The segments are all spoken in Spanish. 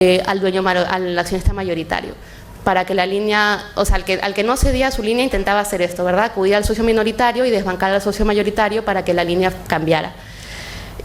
al accionista mayoritario, para que la línea, o sea, al que no cedía a su línea intentaba hacer esto, ¿verdad? Acudir al socio minoritario y desbancar al socio mayoritario para que la línea cambiara.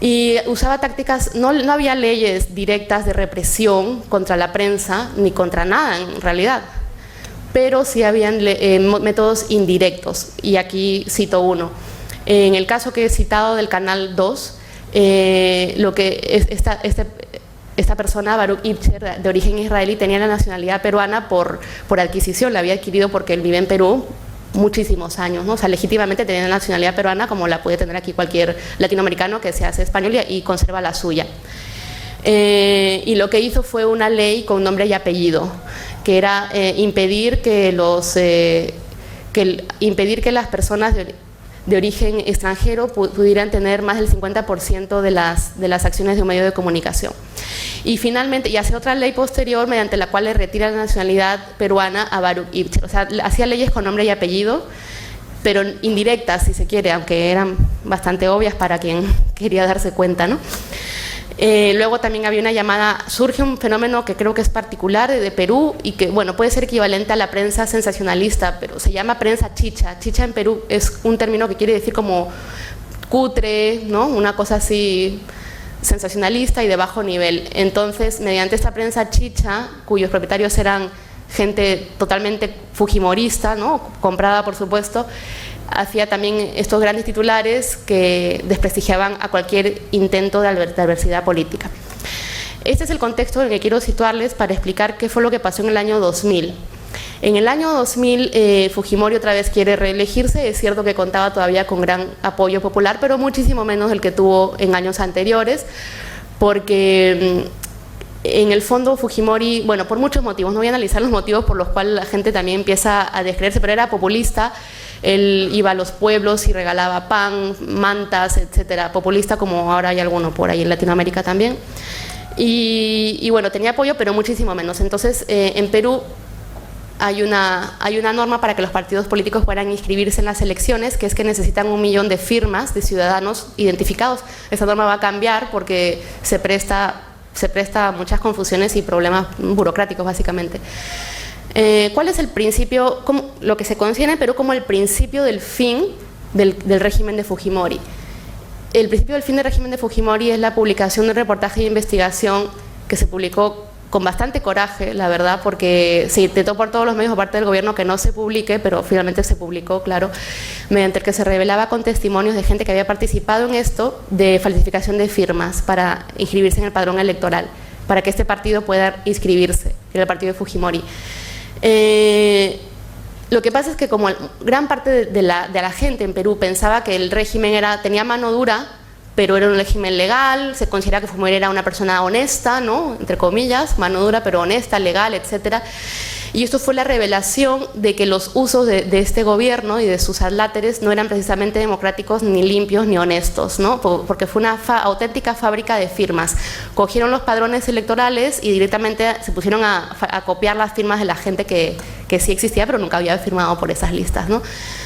Y usaba tácticas, no había leyes directas de represión contra la prensa, ni contra nada en realidad, pero sí habían métodos indirectos, y aquí cito uno. En el caso que he citado del Canal 2, lo que esta persona, Baruch Ibcher, de origen israelí, tenía la nacionalidad peruana por adquisición, la había adquirido porque él vive en Perú muchísimos años, ¿no? O sea, legítimamente tenía la nacionalidad peruana como la puede tener aquí cualquier latinoamericano que se hace español y conserva la suya. Y lo que hizo fue una ley con nombre y apellido, que era impedir que las personas de origen extranjero pudieran tener más del 50% de las acciones de un medio de comunicación. Y finalmente, y hace otra ley posterior mediante la cual le retira la nacionalidad peruana a Baruch Ibcher. O sea, hacía leyes con nombre y apellido, pero indirectas, si se quiere, aunque eran bastante obvias para quien quería darse cuenta, ¿no? Luego también había una llamada, surge un fenómeno que creo que es particular de Perú y que, bueno, puede ser equivalente a la prensa sensacionalista, pero se llama prensa chicha. Chicha en Perú es un término que quiere decir como cutre, ¿no? Una cosa así sensacionalista y de bajo nivel. Entonces, mediante esta prensa chicha, cuyos propietarios eran gente totalmente fujimorista, ¿no? Comprada, por supuesto, hacía también estos grandes titulares que desprestigiaban a cualquier intento de adversidad política. Este es el contexto en el que quiero situarles para explicar qué fue lo que pasó en el año 2000. En el año 2000, Fujimori otra vez quiere reelegirse. Es cierto que contaba todavía con gran apoyo popular, pero muchísimo menos del que tuvo en años anteriores, porque en el fondo Fujimori, bueno, por muchos motivos, no voy a analizar los motivos por los cuales la gente también empieza a descreerse, pero era populista. Él iba a los pueblos y regalaba pan, mantas, etcétera, populista como ahora hay alguno por ahí en Latinoamérica también. Y bueno, tenía apoyo, pero muchísimo menos. Entonces, en Perú hay una norma para que los partidos políticos puedan inscribirse en las elecciones, que es que necesitan 1 millón de firmas de ciudadanos identificados. Esa norma va a cambiar porque se presta a muchas confusiones y problemas burocráticos, básicamente. ¿Cuál es el principio, lo que se considera en Perú como el principio del fin del régimen de Fujimori? El principio del fin del régimen de Fujimori es la publicación de un reportaje de investigación que se publicó con bastante coraje, la verdad, porque se intentó por todos los medios por parte del gobierno que no se publique, pero finalmente se publicó, claro, mediante el que se revelaba con testimonios de gente que había participado en esto de falsificación de firmas para inscribirse en el padrón electoral, para que este partido pueda inscribirse, que era el partido de Fujimori. Lo que pasa es que como gran parte de la gente en Perú pensaba que el régimen tenía mano dura, pero era un régimen legal, se considera que Fujimori era una persona honesta, ¿no? Entre comillas, mano dura, pero honesta, legal, etcétera. Y esto fue la revelación de que los usos de este gobierno y de sus adláteres no eran precisamente democráticos, ni limpios, ni honestos, ¿no? Porque fue una auténtica fábrica de firmas. Cogieron los padrones electorales y directamente se pusieron a copiar las firmas de la gente que sí existía, pero nunca había firmado por esas listas, ¿no?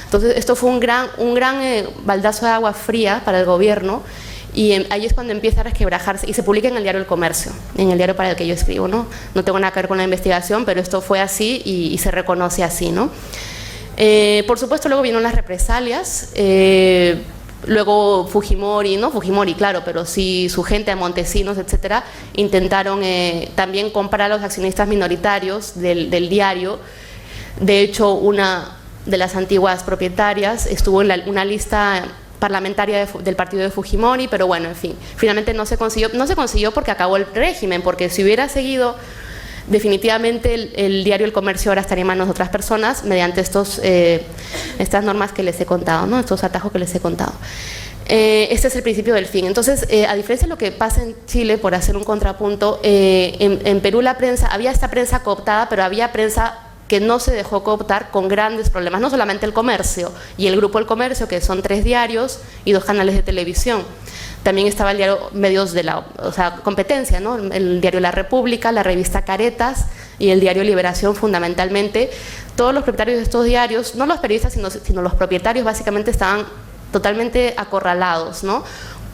Entonces, esto fue un gran baldazo de agua fría para el gobierno. Y ahí es cuando empieza a resquebrajarse y se publica en el diario El Comercio, en el diario para el que yo escribo, ¿no? No tengo nada que ver con la investigación, pero esto fue así y se reconoce así, ¿no? Por supuesto, luego vinieron las represalias, luego Fujimori, no Fujimori, claro, pero sí su gente, Montesinos, etcétera, intentaron también comprar a los accionistas minoritarios del diario. De hecho, una de las antiguas propietarias estuvo en una lista parlamentaria del partido de Fujimori, pero bueno, en fin, finalmente no se consiguió porque acabó el régimen, porque si hubiera seguido, definitivamente el diario El Comercio ahora estaría en manos de otras personas mediante estas normas que les he contado, ¿no? Estos atajos que les he contado. Este es el principio del fin. Entonces, a diferencia de lo que pasa en Chile, por hacer un contrapunto, en Perú había esta prensa cooptada, pero había prensa que no se dejó cooptar con grandes problemas, no solamente El Comercio y el Grupo El Comercio, que son 3 diarios y 2 canales de televisión. También estaba el diario medios de competencia, ¿no? El diario La República, la revista Caretas y el diario Liberación, fundamentalmente. Todos los propietarios de estos diarios, no los periodistas, sino los propietarios, básicamente estaban totalmente acorralados, ¿no?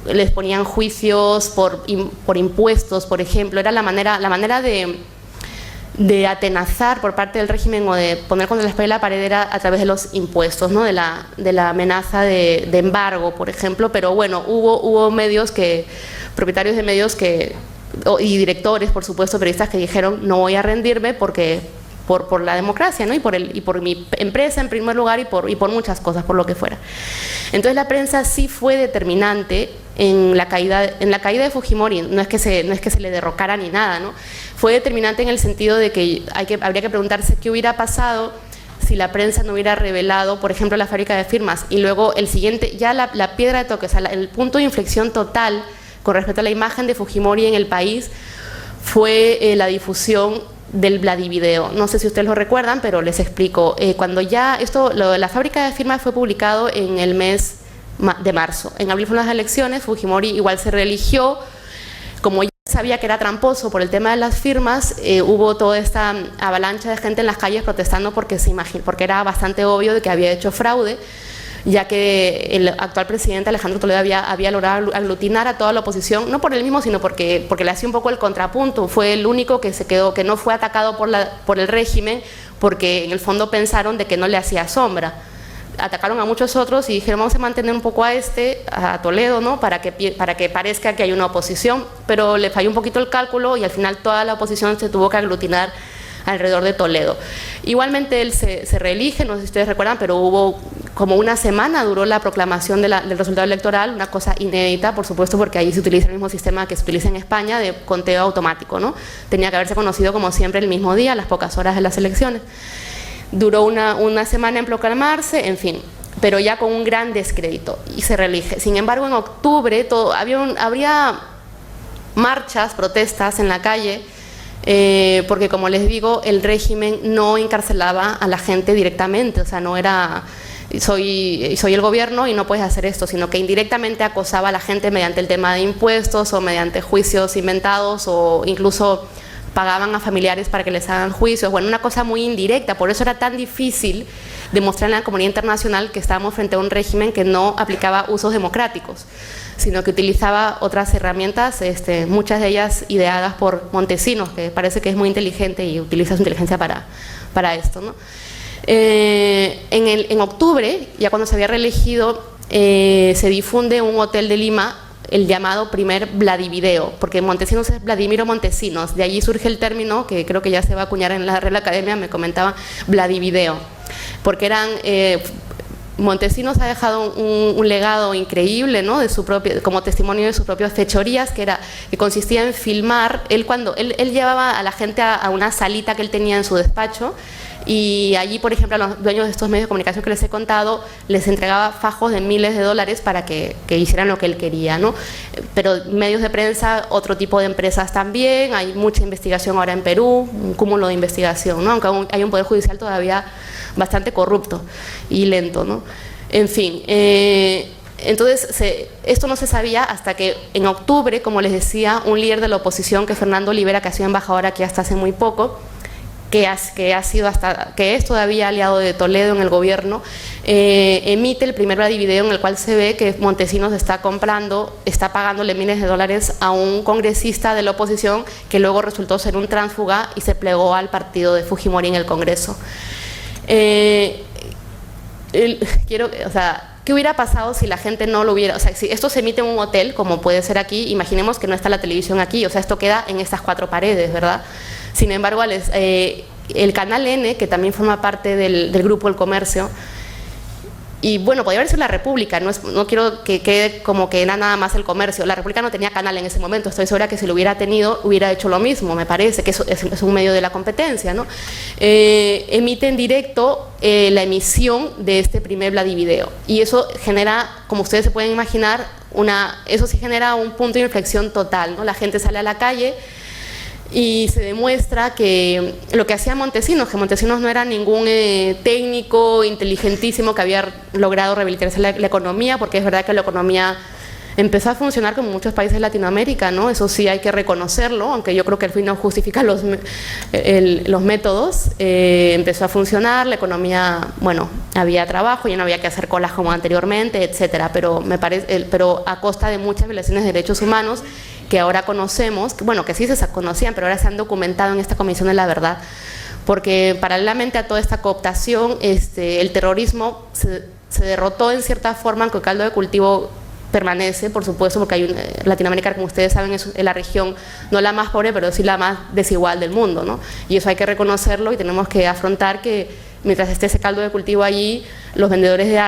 les ponían juicios por impuestos, por ejemplo. Era la manera de atenazar por parte del régimen o de poner contra la espalda y la pared era a través de los impuestos, ¿no? de la amenaza de embargo, por ejemplo. Pero bueno, hubo propietarios de medios y directores, por supuesto, periodistas que dijeron no voy a rendirme porque por la democracia, ¿no? y por mi empresa en primer lugar y por muchas cosas, por lo que fuera. Entonces la prensa sí fue determinante en la caída de Fujimori. No es que se le derrocara ni nada, ¿no? Fue determinante en el sentido de que habría que preguntarse qué hubiera pasado si la prensa no hubiera revelado, por ejemplo, la fábrica de firmas, y luego el siguiente, ya la piedra de toque, o sea, el punto de inflexión total con respecto a la imagen de Fujimori en el país fue la difusión del Vladivideo. No sé si ustedes lo recuerdan, pero les explico. Cuando ya la fábrica de firmas fue publicado en el mes de marzo. En abril fueron las elecciones, Fujimori igual se reeligió. Como ya sabía que era tramposo por el tema de las firmas, hubo toda esta avalancha de gente en las calles protestando porque era bastante obvio de que había hecho fraude, ya que el actual presidente Alejandro Toledo había logrado aglutinar a toda la oposición, no por él mismo, sino porque le hacía un poco el contrapunto. Fue el único que que no fue atacado por el régimen, porque en el fondo pensaron de que no le hacía sombra. Atacaron a muchos otros y dijeron vamos a mantener un poco a Toledo, ¿no? para que parezca que hay una oposición, pero le falló un poquito el cálculo y al final toda la oposición se tuvo que aglutinar alrededor de Toledo. Igualmente él se reelige, no sé si ustedes recuerdan, pero hubo como una semana duró la proclamación del resultado electoral, una cosa inédita, por supuesto, porque ahí se utiliza el mismo sistema que se utiliza en España de conteo automático, ¿no? Tenía que haberse conocido como siempre el mismo día, a las pocas horas de las elecciones. Duró una semana en proclamarse, en fin, pero ya con un gran descrédito y se reelige. Sin embargo, en octubre habría marchas, protestas en la calle, porque como les digo, el régimen no encarcelaba a la gente directamente, o sea, no era soy el gobierno y no puedes hacer esto, sino que indirectamente acosaba a la gente mediante el tema de impuestos o mediante juicios inventados, o incluso pagaban a familiares para que les hagan juicios. Bueno, una cosa muy indirecta. Por eso era tan difícil demostrar en la comunidad internacional que estábamos frente a un régimen que no aplicaba usos democráticos, sino que utilizaba otras herramientas, muchas de ellas ideadas por Montesinos, que parece que es muy inteligente y utiliza su inteligencia para esto, ¿no? En octubre, ya cuando se había reelegido, se difunde en un hotel de Lima el llamado primer Vladivideo, porque Montesinos es Vladimiro Montesinos, de allí surge el término que creo que ya se va a acuñar en la Real Academia, me comentaba, Vladivideo, porque Montesinos ha dejado un legado increíble, ¿no? Como testimonio de sus propias fechorías, que consistía en filmar. Él llevaba a la gente a una salita que él tenía en su despacho, y allí, por ejemplo, a los dueños de estos medios de comunicación que les he contado, les entregaba fajos de miles de dólares para que hicieran lo que él quería, ¿no? Pero medios de prensa, otro tipo de empresas también, hay mucha investigación ahora en Perú, un cúmulo de investigación, ¿no? Aunque aún hay un poder judicial todavía bastante corrupto y lento, ¿no? En fin, entonces esto no se sabía hasta que en octubre, como les decía, un líder de la oposición, que es Fernando Olivera, que ha sido embajador aquí hasta hace muy poco, que es todavía aliado de Toledo en el gobierno, emite el primer Vladivideo en el cual se ve que Montesinos está pagándole miles de dólares a un congresista de la oposición que luego resultó ser un tránsfuga y se plegó al partido de Fujimori en el Congreso. ¿Qué hubiera pasado si la gente no lo hubiera? O sea, si esto se emite en un hotel, como puede ser aquí, imaginemos que no está la televisión aquí, o sea, esto queda en estas 4 paredes, ¿verdad? Sin embargo, el Canal N, que también forma parte del grupo El Comercio, y bueno, podría haber sido La República, no quiero que quede como que era nada más El Comercio. La República no tenía canal en ese momento, estoy segura que si lo hubiera tenido, hubiera hecho lo mismo, me parece, que eso es un medio de la competencia, ¿no? Emite en directo la emisión de este primer Vladivideo, y eso genera, como ustedes se pueden imaginar, eso sí genera un punto de inflexión total, ¿no? La gente sale a la calle y se demuestra que lo que hacía Montesinos, que Montesinos no era ningún técnico inteligentísimo que había logrado revitalizar la economía, porque es verdad que la economía empezó a funcionar como muchos países de Latinoamérica, ¿no? Eso sí hay que reconocerlo, aunque yo creo que el fin no justifica los métodos. Empezó a funcionar, la economía, bueno, había trabajo, ya no había que hacer colas como anteriormente, etcétera, pero pero a costa de muchas violaciones de derechos humanos que ahora conocemos, bueno, que sí se conocían, pero ahora se han documentado en esta Comisión de la Verdad, porque paralelamente a toda esta cooptación, el terrorismo se derrotó en cierta forma, aunque el caldo de cultivo permanece, por supuesto, porque Latinoamérica, como ustedes saben, es la región no la más pobre, pero sí la más desigual del mundo, ¿no? Y eso hay que reconocerlo y tenemos que afrontar que mientras esté ese caldo de cultivo allí, los vendedores de armas